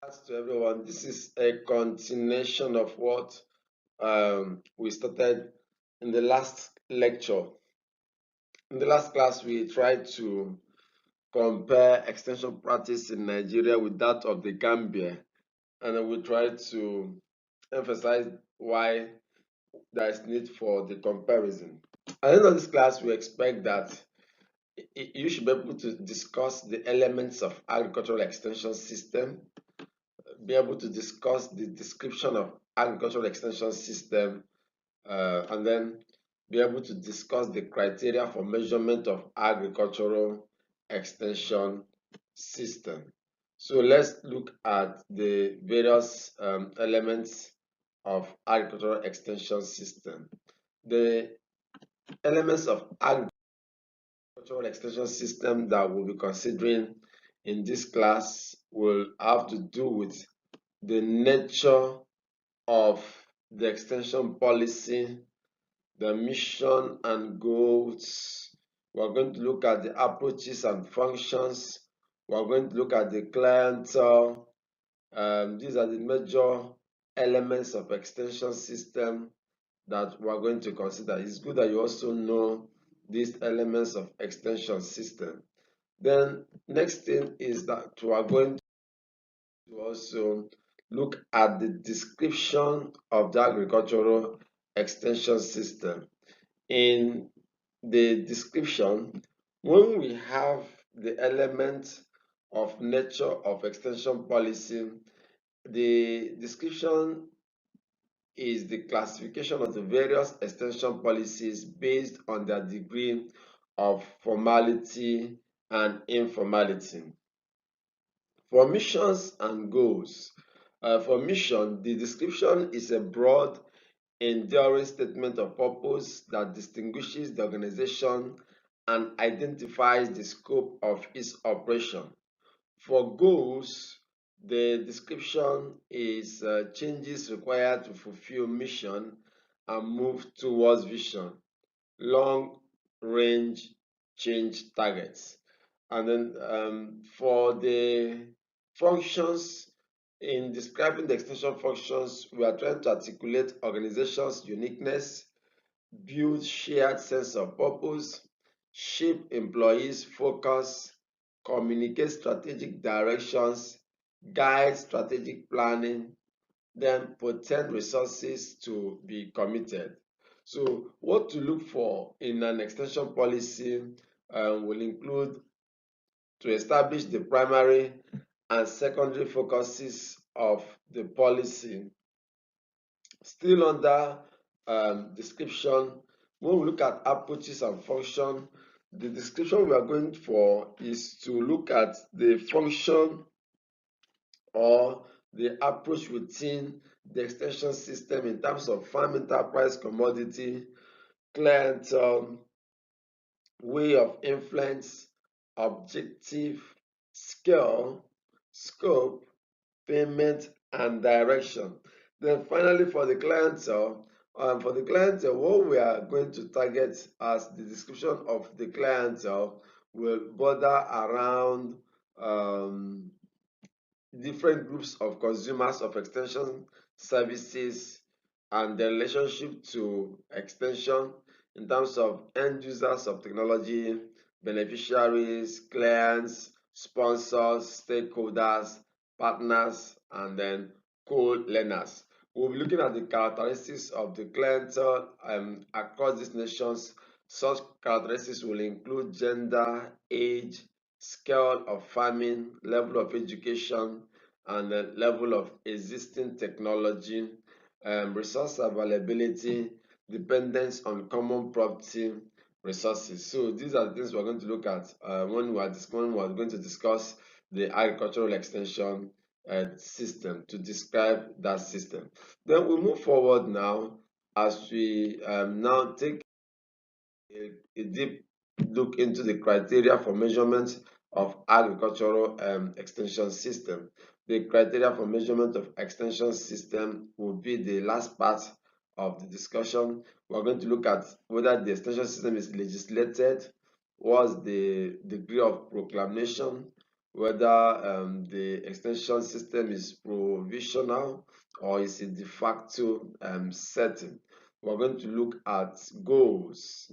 Thanks to everyone. This is a continuation of what we started in the last lecture. In the last class, we tried to compare extension practice in Nigeria with that of the Gambia, and then we tried to emphasize why there is need for the comparison. At the end of this class, we expect that you should be able to discuss the elements of agricultural extension system, be able to discuss the description of agricultural extension system, and then be able to discuss the criteria for measurement of agricultural extension system. So let's look at the various elements of agricultural extension system. The elements of agricultural extension system that we'll be considering in this class will have to do with the nature of the extension policy, the mission and goals. We're going to look at the approaches and functions. We're going to look at the clientele. These are the major elements of extension system that we're going to consider. It's good that you also know these elements of extension system. Then next thing is that we are going to also look at the description of the agricultural extension system. In the description, when we have the element of nature of extension policy, the description is the classification of the various extension policies based on their degree of formality and informality. For missions and goals, for mission, the description is a broad, enduring statement of purpose that distinguishes the organization and identifies the scope of its operation. For goals, the description is changes required to fulfill mission and move towards vision, long range change targets. And then for the functions, in describing the extension functions, we are trying to articulate organization's uniqueness, build shared sense of purpose, shape employees' focus, communicate strategic directions, guide strategic planning, then potent resources to be committed. So what to look for in an extension policy will include to establish the primary and secondary focuses of the policy. Still under description, when we look at approaches and function, the description we are going for is to look at the function or the approach within the extension system in terms of farm enterprise, commodity, clientele, way of influence, objective, scale, scope, payment, and direction. Then finally, for the clientele, what we are going to target as the description of the clientele will border around different groups of consumers of extension services and the relationship to extension in terms of end users of technology, beneficiaries, clients, sponsors, stakeholders, partners, and then co-learners. We'll be looking at the characteristics of the clientele across these nations. Such characteristics will include gender, age, scale of farming, level of education, and the level of existing technology, resource availability, dependence on common property resources. So these are the things we're going to look at when we are going to discuss the agricultural extension system, to describe that system. Then we move forward now as we now take a deep look into the criteria for measurement of agricultural extension system. The criteria for measurement of extension system will be the last part of the discussion. We're going to look at whether the extension system is legislated, what's the degree of proclamation. whether the extension system is provisional or is a de facto setting. We're going to look at goals,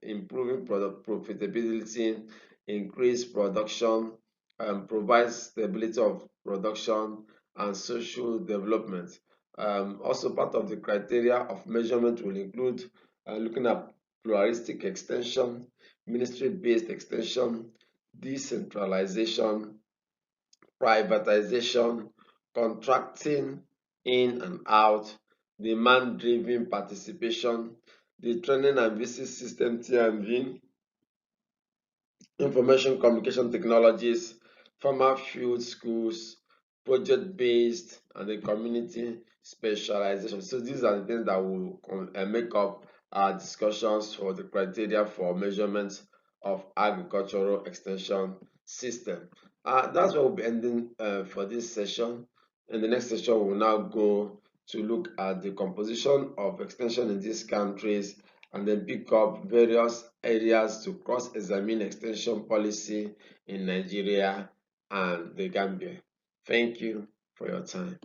improving product profitability, increase production, provide stability of production, and social development. Also, part of the criteria of measurement will include looking at pluralistic extension, ministry-based extension, decentralization, privatization, contracting in and out, demand-driven participation, the training and visit system TMV, information communication technologies, farmer field schools, project-based, and the community specialization. So these are the things that will make up our discussions for the criteria for measurement of agricultural extension system. That's what we'll be ending for this session. In the next session, we'll now go to look at the composition of extension in these countries and then pick up various areas to cross-examine extension policy in Nigeria and the Gambia. Thank you for your time.